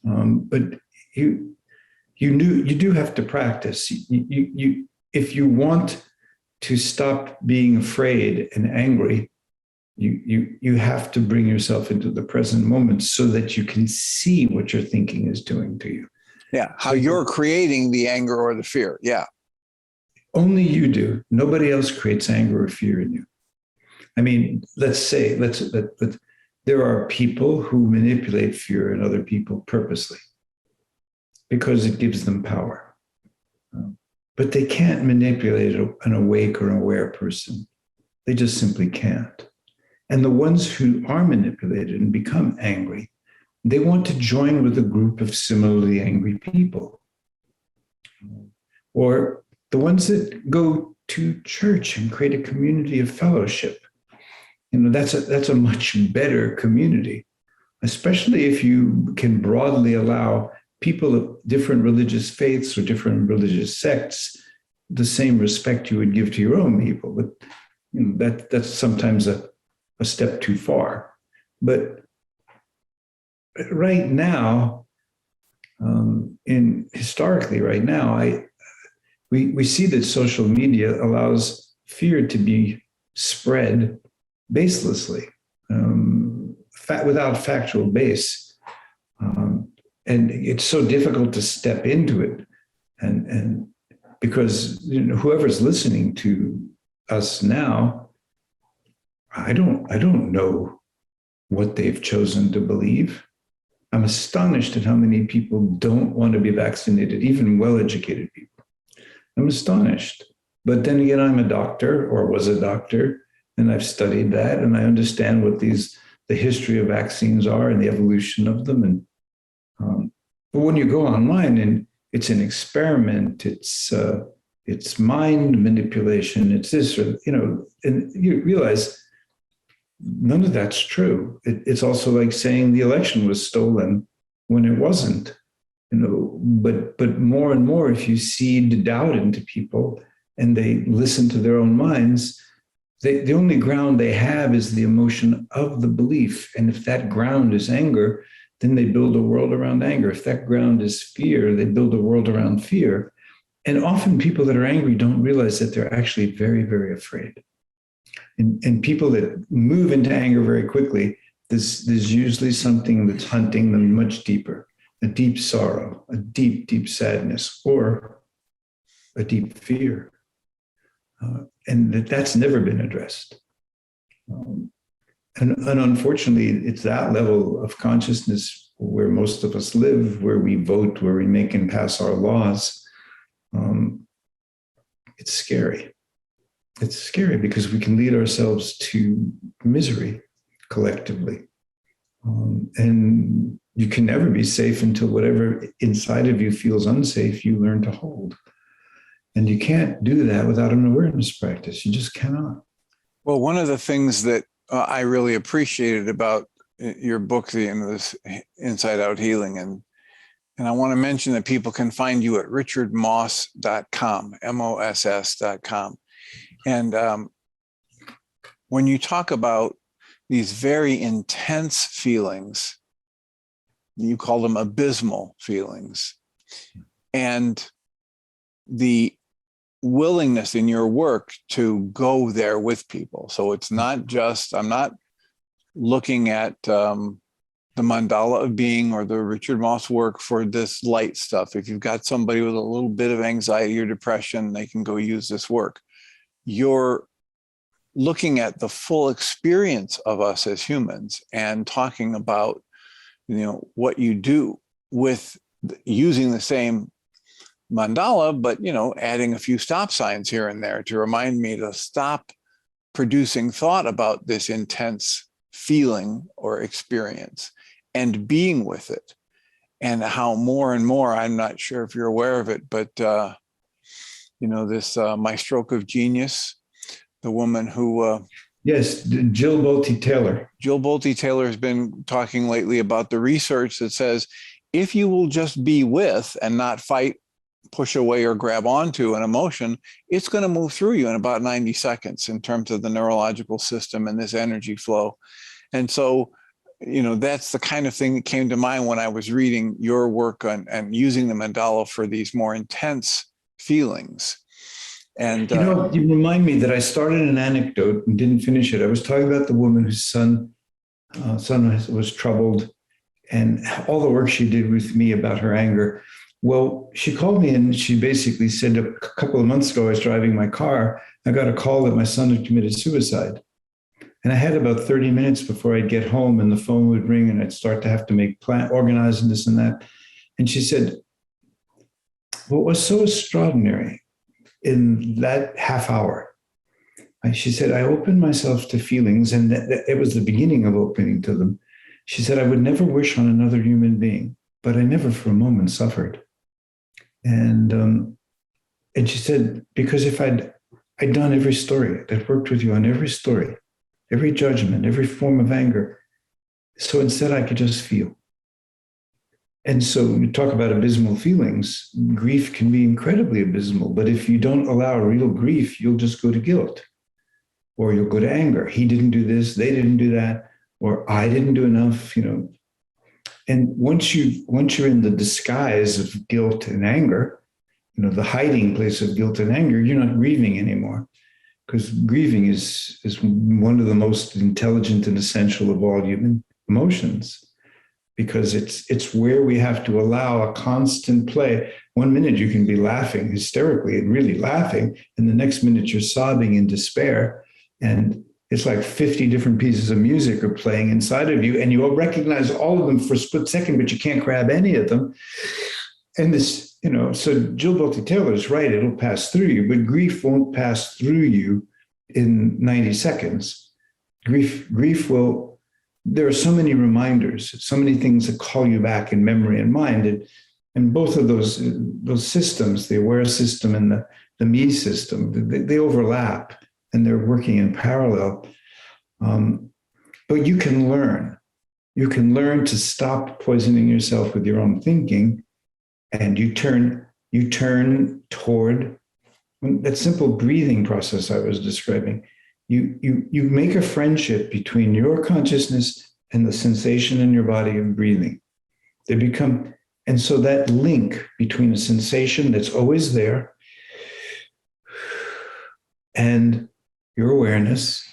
But you do have to practice. You if you want to stop being afraid and angry, you have to bring yourself into the present moment so that you can see what your thinking is doing to you. Yeah, how you're creating the anger or the fear. Yeah. Only you do. Nobody else creates anger or fear in you. I mean, let's there are people who manipulate fear in other people purposely because it gives them power. But they can't manipulate an awake or aware person. They just simply can't. And the ones who are manipulated and become angry, they want to join with a group of similarly angry people. Or the ones that go to church and create a community of fellowship. That's a much better community, especially if you can broadly allow people of different religious faiths or different religious sects the same respect you would give to your own people. But that's sometimes a step too far. But right now, historically right now, we see that social media allows fear to be spread baselessly, without factual base. And it's so difficult to step into it. And because whoever's listening to us now, I don't know what they've chosen to believe. I'm astonished at how many people don't want to be vaccinated, even well-educated people. I'm astonished. But then again, I'm a doctor, or was a doctor, and I've studied that, and I understand what the history of vaccines are and the evolution of them. And but when you go online and it's an experiment, it's mind manipulation, it's this, or and you realize none of that's true. It's also like saying the election was stolen when it wasn't. But more and more, if you seed doubt into people and they listen to their own minds, the only ground they have is the emotion of the belief. And if that ground is anger, then they build a world around anger. If that ground is fear, they build a world around fear. And often people that are angry don't realize that they're actually very, very afraid. And people that move into anger very quickly, there's usually something that's hunting them much deeper, a deep sorrow, a deep, deep sadness, or a deep fear. And that's never been addressed. And unfortunately, it's that level of consciousness where most of us live, where we vote, where we make and pass our laws. It's scary. It's scary because we can lead ourselves to misery collectively. And you can never be safe until whatever inside of you feels unsafe, you learn to hold. And you can't do that without an awareness practice. You just cannot. Well, one of the things that I really appreciated about your book, this Inside Out Healing, and I want to mention that people can find you at richardmoss.com, MOSS.com. And when you talk about these very intense feelings, you call them abysmal feelings, and the willingness in your work to go there with people. So it's not just, I'm not looking at the mandala of being or the Richard Moss work for this light stuff. If you've got somebody with a little bit of anxiety or depression, they can go use this work. You're looking at the full experience of us as humans and talking about, what you do with using the same mandala, but, adding a few stop signs here and there to remind me to stop producing thought about this intense feeling or experience and being with it. And how more and more, I'm not sure if you're aware of it, but, this My Stroke of Genius, the woman who Yes, Jill Bolte Taylor. Jill Bolte Taylor has been talking lately about the research that says if you will just be with and not fight, push away, or grab onto an emotion, it's going to move through you in about 90 seconds in terms of the neurological system and this energy flow. And so, that's the kind of thing that came to mind when I was reading your work on and using the mandala for these more intense feelings. And you remind me that I started an anecdote and didn't finish it. I was talking about the woman whose son was troubled, and all the work she did with me about her anger. Well, she called me and she basically said a couple of months ago, I was driving my car. I got a call that my son had committed suicide. And I had about 30 minutes before I'd get home and the phone would ring and I'd start to have to make organize and this and that. And she said, what was so extraordinary in that half hour, she said, I opened myself to feelings, and it was the beginning of opening to them. She said, I would never wish on another human being, but I never for a moment suffered. And she said, because if I'd done every story, I'd worked with you on every story, every judgment, every form of anger. So instead I could just feel. And so you talk about abysmal feelings, grief can be incredibly abysmal, but if you don't allow real grief, you'll just go to guilt, or you'll go to anger. He didn't do this, they didn't do that, or I didn't do enough, And once you're in the disguise of guilt and anger, the hiding place of guilt and anger, you're not grieving anymore, because grieving is one of the most intelligent and essential of all human emotions, because it's where we have to allow a constant play. 1 minute you can be laughing hysterically and really laughing, and the next minute you're sobbing in despair, and it's like 50 different pieces of music are playing inside of you, and you will recognize all of them for a split second, but you can't grab any of them. And this, so Jill Bolte Taylor is right, it'll pass through you, but grief won't pass through you in 90 seconds. Grief will, there are so many reminders, so many things that call you back in memory and mind. And both of those systems, the aware system and the me system, they overlap. And they're working in parallel. But you can learn. You can learn to stop poisoning yourself with your own thinking, and you turn toward that simple breathing process I was describing. You make a friendship between your consciousness and the sensation in your body of breathing. And so that link between a sensation that's always there and your awareness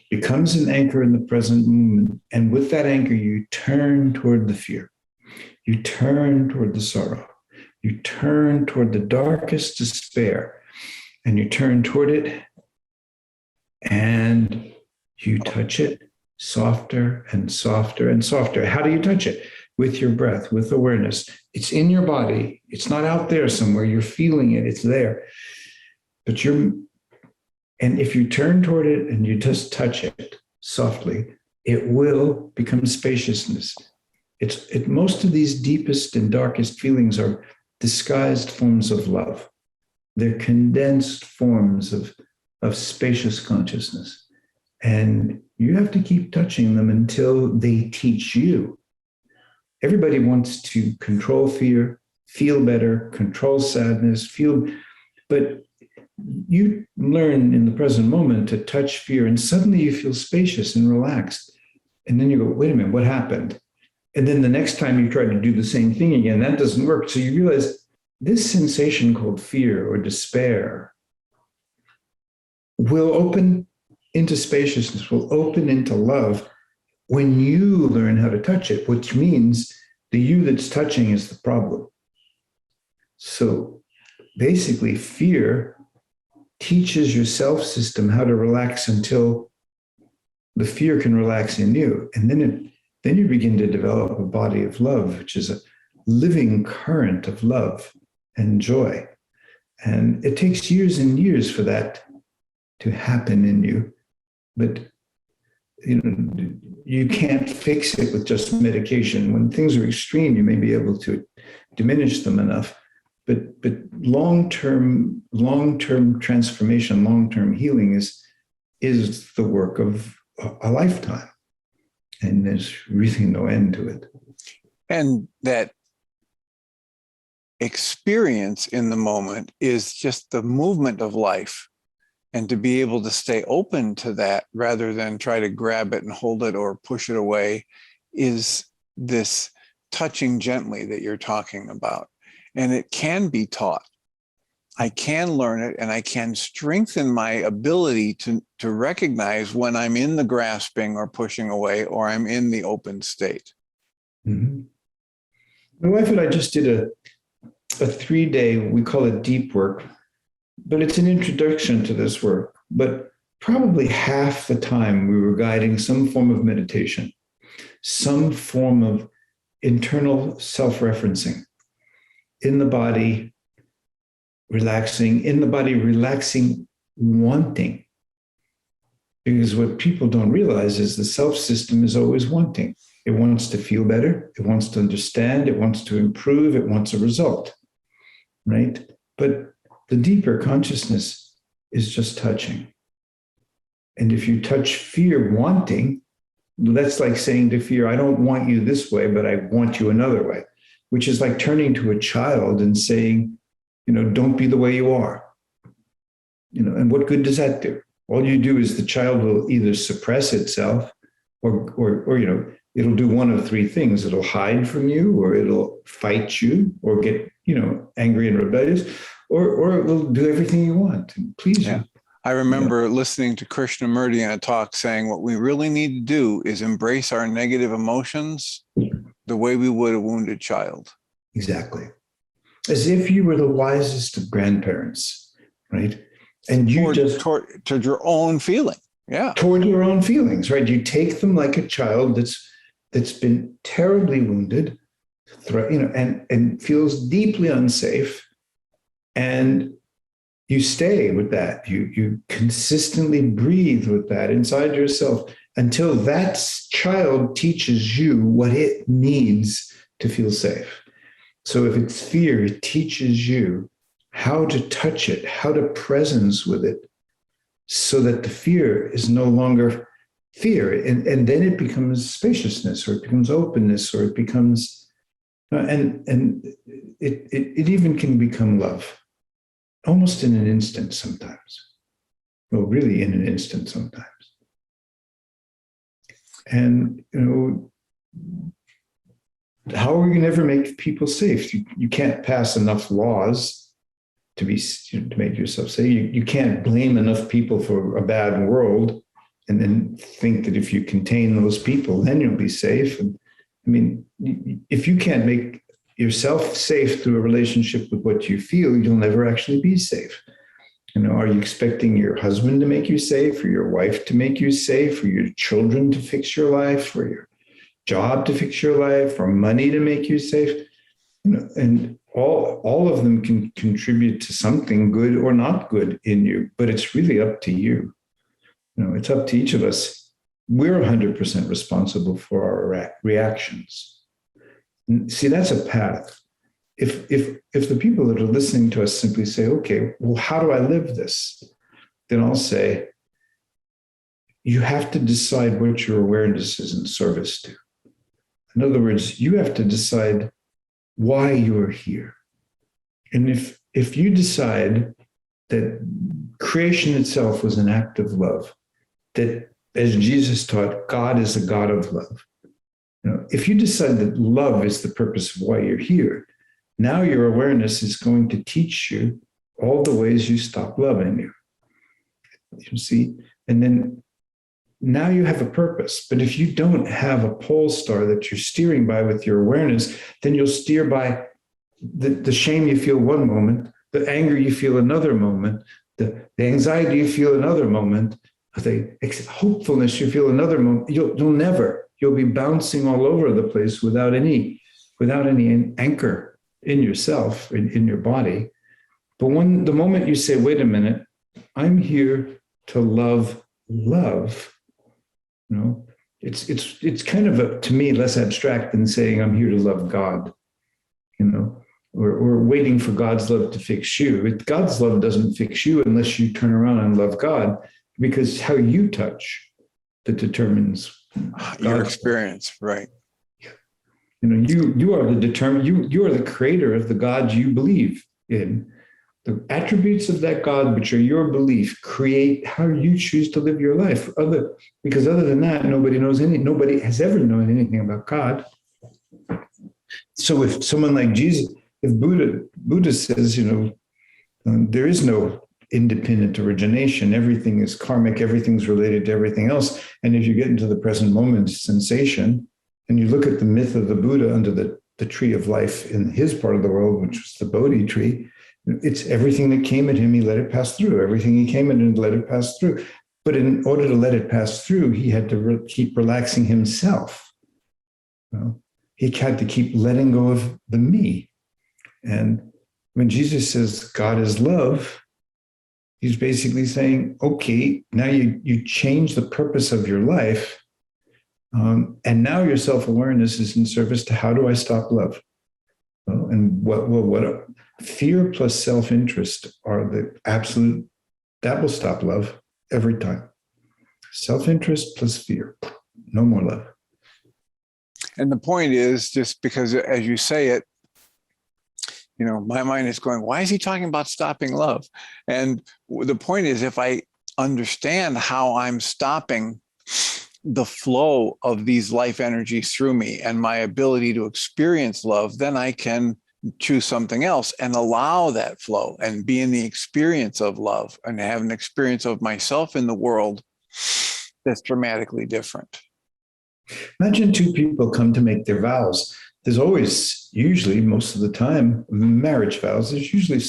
becomes an anchor in the present moment. And with that anchor, you turn toward the fear. You turn toward the sorrow. You turn toward the darkest despair. And you turn toward it and you touch it softer and softer and softer. How do you touch it? With your breath, with awareness. It's in your body. It's not out there somewhere. You're feeling it. It's there. But and if you turn toward it and you just touch it softly, it will become spaciousness. Most of these deepest and darkest feelings are disguised forms of love. They're condensed forms of spacious consciousness. And you have to keep touching them until they teach you. Everybody wants to control fear, feel better, control sadness, but you learn in the present moment to touch fear, and suddenly you feel spacious and relaxed. And then you go, wait a minute, what happened? And then the next time you try to do the same thing again, that doesn't work. So you realize this sensation called fear or despair will open into spaciousness, will open into love when you learn how to touch it, which means the you that's touching is the problem. So basically, fear teaches your self system how to relax until the fear can relax in you. And then you begin to develop a body of love, which is a living current of love and joy. And it takes years and years for that to happen in you. But you can't fix it with just medication. When things are extreme, you may be able to diminish them enough. But long-term transformation, long-term healing is is the work of a lifetime. And there's really no end to it. And that experience in the moment is just the movement of life. And to be able to stay open to that rather than try to grab it and hold it or push it away is this touching gently that you're talking about. And it can be taught. I can learn it, and I can strengthen my ability to recognize when I'm in the grasping or pushing away, or I'm in the open state. Mm-hmm. My wife and I just did a 3-day, we call it deep work, but it's an introduction to this work. But probably half the time we were guiding some form of meditation, some form of internal self-referencing in the body, relaxing, wanting. Because what people don't realize is the self system is always wanting. It wants to feel better. It wants to understand. It wants to improve. It wants a result, right? But the deeper consciousness is just touching. And if you touch fear wanting, that's like saying to fear, I don't want you this way, but I want you another way, which is like turning to a child and saying, don't be the way you are. And what good does that do? All you do is the child will either suppress itself or it'll do one of three things. It'll hide from you, or it'll fight you, or get, angry and rebellious, or it will do everything you want and please you. I remember listening to Krishnamurti in a talk saying what we really need to do is embrace our negative emotions the way we would a wounded child. Exactly. As if you were the wisest of grandparents, right? And you toward your own feeling. Yeah. Toward your own feelings, right? You take them like a child that's been terribly wounded, and feels deeply unsafe. And you stay with that. You consistently breathe with that inside yourself until that child teaches you what it needs to feel safe. So if it's fear, it teaches you how to touch it, how to presence with it, so that the fear is no longer fear. And then it becomes spaciousness, or it becomes openness, or it becomes, and it even can become love, almost in an instant sometimes. Well, really in an instant sometimes. And, how are we going to ever make people safe? You can't pass enough laws to make yourself safe. You can't blame enough people for a bad world and then think that if you contain those people, then you'll be safe. And I mean, if you can't make yourself safe through a relationship with what you feel, you'll never actually be safe. Are you expecting your husband to make you safe, or your wife to make you safe, or your children to fix your life, or your job to fix your life, or money to make you safe? And all of them can contribute to something good or not good in you, but it's really up to you. It's up to each of us. We're 100% responsible for our reactions. And see, that's a path. If the people that are listening to us simply say, okay, well, how do I live this? Then I'll say, you have to decide what your awareness is in service to. In other words, you have to decide why you're here. And if you decide that creation itself was an act of love, that, as Jesus taught, God is a God of love. If you decide that love is the purpose of why you're here, now your awareness is going to teach you all the ways you stop loving you. You see? And then now you have a purpose. But if you don't have a pole star that you're steering by with your awareness, then you'll steer by the shame you feel one moment, the anger you feel another moment, the anxiety you feel another moment, the hopefulness you feel another moment. You'll be bouncing all over the place without any anchor in yourself, in your body. But the moment you say, wait a minute, I'm here to love, it's kind of to me, less abstract than saying I'm here to love God, or waiting for God's love to fix you. God's love doesn't fix you unless you turn around and love God. because how you touch that determines your experience, right? You are you are the creator of the God you believe in. The attributes of that God, which are your belief, create how you choose to live your life. Because other than that, nobody has ever known anything about God. So if someone like Jesus, if Buddha says, there is no independent origination, everything is karmic, everything's related to everything else. And if you get into the present moment sensation, and you look at the myth of the Buddha under the tree of life in his part of the world, which was the Bodhi tree, it's everything that came at him, he let it pass through. Everything he came at him, let it pass through. But in order to let it pass through, he had to keep relaxing himself. He had to keep letting go of the me. And when Jesus says God is love, he's basically saying, okay, now you change the purpose of your life. And now your self-awareness is in service to how do I stop love? And what fear plus self-interest are the absolute, that will stop love every time. Self-interest plus fear, no more love. And the point is, just because as you say it, my mind is going, why is he talking about stopping love? And the point is, if I understand how I'm stopping the flow of these life energies through me and my ability to experience love, then I can choose something else and allow that flow and be in the experience of love and have an experience of myself in the world that's dramatically different. Imagine two people come to make their vows. There's always, usually, most of the time, marriage vows. There's usually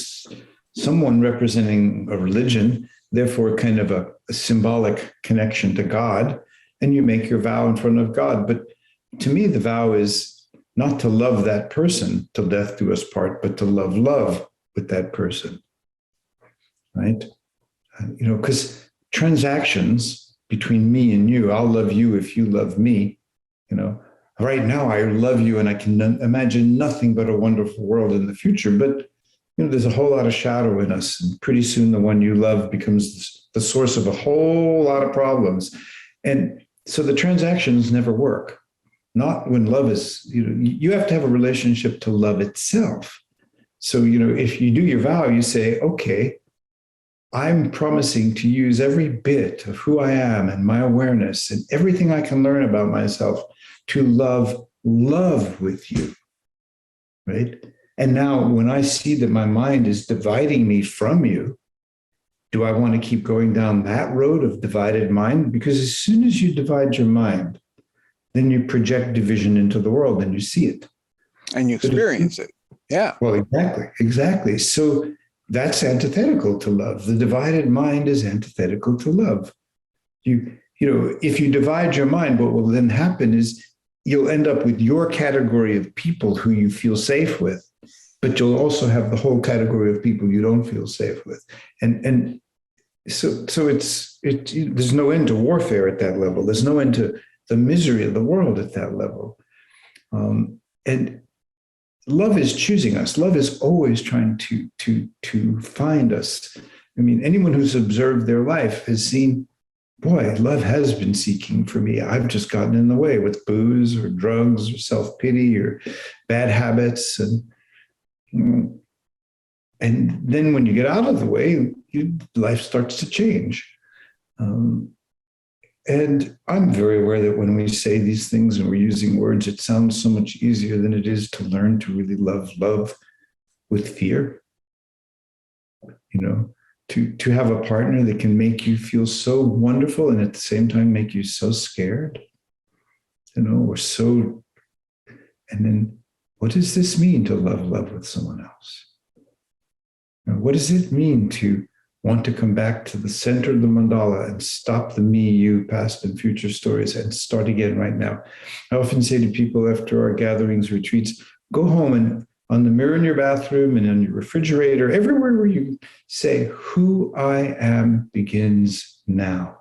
someone representing a religion, therefore kind of a symbolic connection to God, and you make your vow in front of God. But to me, the vow is not to love that person till death do us part, but to love with that person, right? Because transactions between me and you, I'll love you if you love me, right now I love you and I can imagine nothing but a wonderful world in the future. But, there's a whole lot of shadow in us. And pretty soon the one you love becomes the source of a whole lot of problems. And so the transactions never work. Not when love is, you have to have a relationship to love itself. So, if you do your vow, you say, okay, I'm promising to use every bit of who I am and my awareness and everything I can learn about myself to love with you, right? And now when I see that my mind is dividing me from you, do I want to keep going down that road of divided mind? Because as soon as you divide your mind, then you project division into the world and you see it. And you experience it. Yeah. Well, exactly. So that's antithetical to love. The divided mind is antithetical to love. If you divide your mind, what will then happen is you'll end up with your category of people who you feel safe with, but you'll also have the whole category of people you don't feel safe with. And so there's no end to warfare at that level. There's no end to the misery of the world at that level. And love is choosing us. Love is always trying to find us. I mean, anyone who's observed their life has seen, boy, love has been seeking for me. I've just gotten in the way with booze or drugs or self-pity or bad habits. And then when you get out of the way, life starts to change. And I'm very aware that when we say these things and we're using words, it sounds so much easier than it is to learn to really love with fear. To have a partner that can make you feel so wonderful and at the same time make you so scared, and then what does this mean to love with someone else? What does it mean to want to come back to the center of the mandala and stop the me, you, past and future stories and start again right now? I often say to people after our gatherings, retreats, go home and on the mirror in your bathroom and on your refrigerator, everywhere where you say, who I am begins now.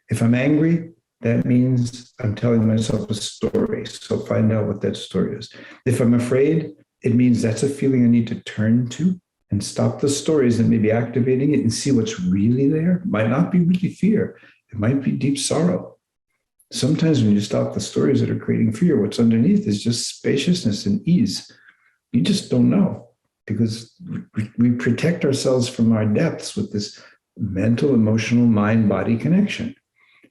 If I'm angry, that means I'm telling myself a story. So find out what that story is. If I'm afraid, it means that's a feeling I need to turn to and stop the stories that may be activating it and see what's really there. It might not be really fear. It might be deep sorrow. Sometimes when you stop the stories that are creating fear, what's underneath is just spaciousness and ease. You just don't know, because we protect ourselves from our depths with this mental, emotional, mind-body connection.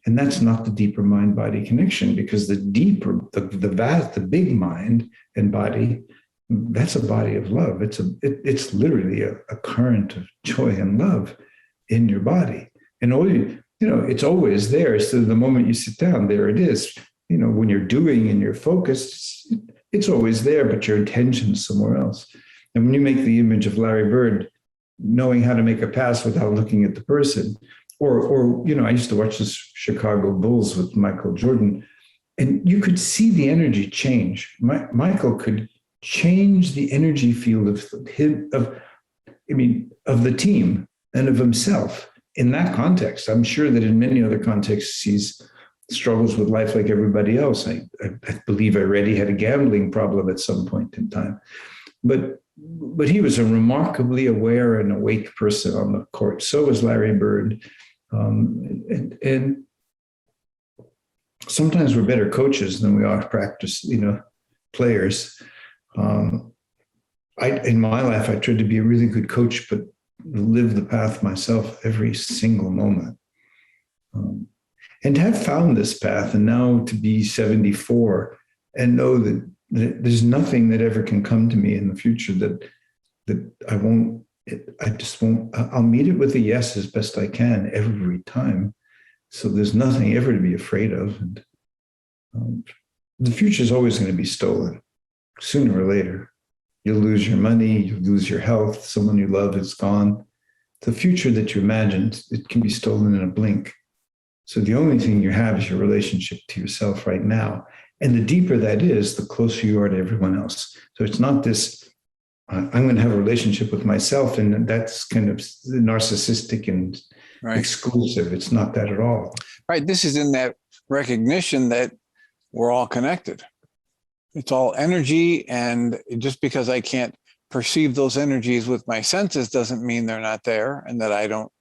And that's not the deeper mind-body connection, because the deeper, the big mind and body, that's a body of love. It's literally a current of joy and love in your body. And it's always there. So the moment you sit down, there it is. When you're doing and you're focused, it's always there, but your attention's somewhere else. And when you make the image of Larry Bird, knowing how to make a pass without looking at the person, or I used to watch the Chicago Bulls with Michael Jordan, and you could see the energy change. Michael could change the energy field of the team and of himself in that context. I'm sure that in many other contexts, he's struggles with life like everybody else. I believe I read he had a gambling problem at some point in time, but he was a remarkably aware and awake person on the court. So was Larry Bird. And sometimes we're better coaches than we are players. In my life, I tried to be a really good coach, but live the path myself every single moment. And to have found this path, and now to be 74 and know that there's nothing that ever can come to me in the future that I'll meet it with a yes as best I can every time. So there's nothing ever to be afraid of. And the future is always going to be stolen sooner or later. You'll lose your money, you'll lose your health, someone you love is gone. The future that you imagined, it can be stolen in a blink. So the only thing you have is your relationship to yourself right now. And the deeper that is, the closer you are to everyone else. So it's not this, I'm going to have a relationship with myself, and that's kind of narcissistic and exclusive. It's not that at all. Right. This is in that recognition that we're all connected. It's all energy. And just because I can't perceive those energies with my senses doesn't mean they're not there and that I don't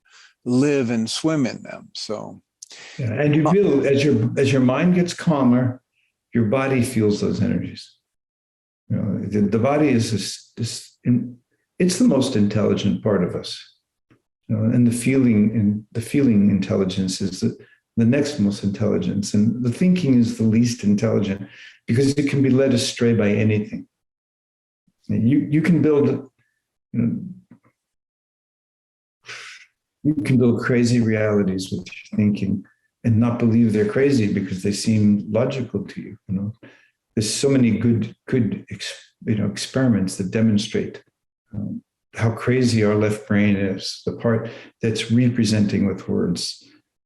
live and swim in them. So, yeah, and you feel as your mind gets calmer, your body feels those energies. The body is it's the most intelligent part of us. And the feeling intelligence is the next most intelligence, and the thinking is the least intelligent, because it can be led astray by anything. You can build, you can build crazy realities with your thinking and not believe they're crazy because they seem logical to you. There's so many good experiments that demonstrate how crazy our left brain is, the part that's representing with words,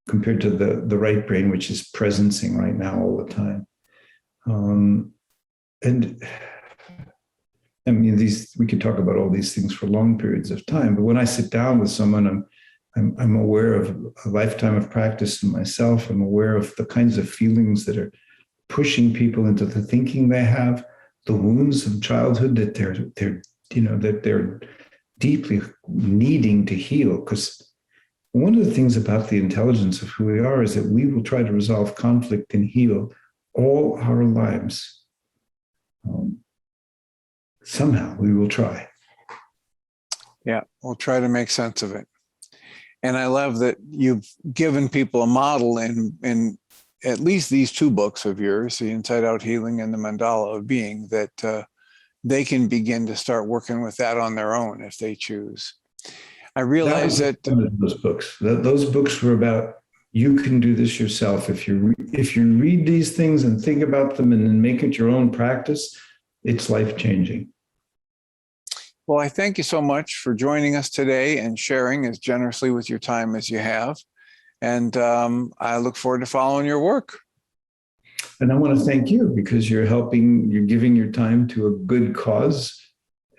compared to the right brain, which is presencing right now all the time. And I mean, we could talk about all these things for long periods of time, but when I sit down with someone, I'm aware of a lifetime of practice in myself. I'm aware of the kinds of feelings that are pushing people into the thinking they have, the wounds of childhood that they're deeply needing to heal. Because one of the things about the intelligence of who we are is that we will try to resolve conflict and heal all our lives. Somehow we will try. Yeah, we'll try to make sense of it. And I love that you've given people a model in at least these two books of yours, the Inside Out Healing and the Mandala of Being, that they can begin to start working with that on their own if they choose. I realize that those books were about, you can do this yourself. If you read these things and think about them and then make it your own practice, it's life-changing. Well, I thank you so much for joining us today and sharing as generously with your time as you have. And I look forward to following your work. And I want to thank you, because you're giving your time to a good cause.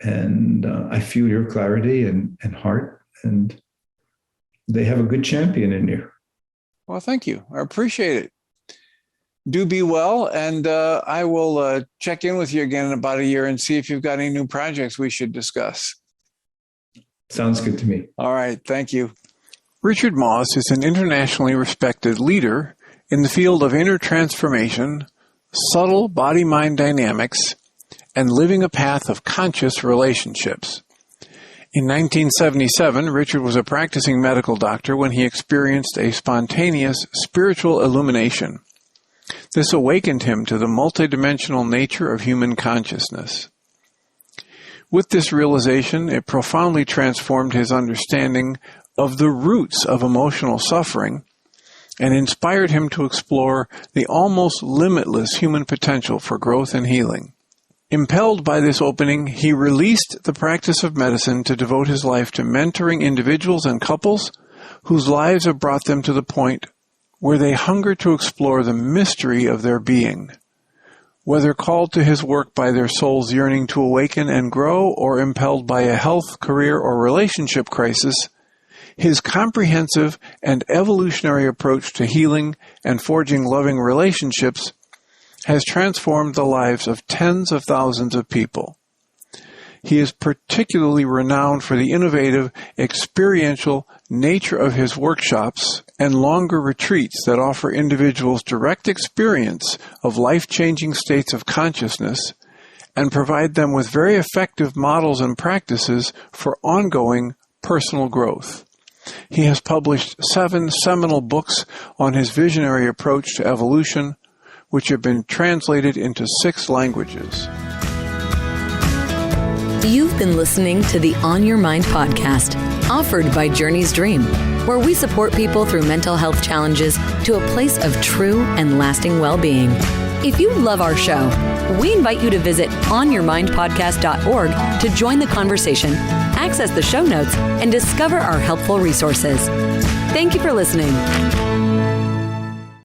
And I feel your clarity and heart, and they have a good champion in you. Well, thank you. I appreciate it. Do be well, and I will check in with you again in about a year and see if you've got any new projects we should discuss. Sounds good to me. All right. Thank you. Richard Moss is an internationally respected leader in the field of inner transformation, subtle body-mind dynamics, and living a path of conscious relationships. In 1977, Richard was a practicing medical doctor when he experienced a spontaneous spiritual illumination. This awakened him to the multidimensional nature of human consciousness. With this realization, it profoundly transformed his understanding of the roots of emotional suffering and inspired him to explore the almost limitless human potential for growth and healing. Impelled by this opening, he released the practice of medicine to devote his life to mentoring individuals and couples whose lives have brought them to the point where they hunger to explore the mystery of their being. Whether called to his work by their soul's yearning to awaken and grow or impelled by a health, career, or relationship crisis, his comprehensive and evolutionary approach to healing and forging loving relationships has transformed the lives of tens of thousands of people. He is particularly renowned for the innovative, experiential nature of his workshops and longer retreats that offer individuals direct experience of life-changing states of consciousness and provide them with very effective models and practices for ongoing personal growth. He has published 7 seminal books on his visionary approach to evolution, which have been translated into 6 languages. You've been listening to the On Your Mind podcast, offered by Journey's Dream, where we support people through mental health challenges to a place of true and lasting well-being. If you love our show, we invite you to visit onyourmindpodcast.org to join the conversation, access the show notes, and discover our helpful resources. Thank you for listening.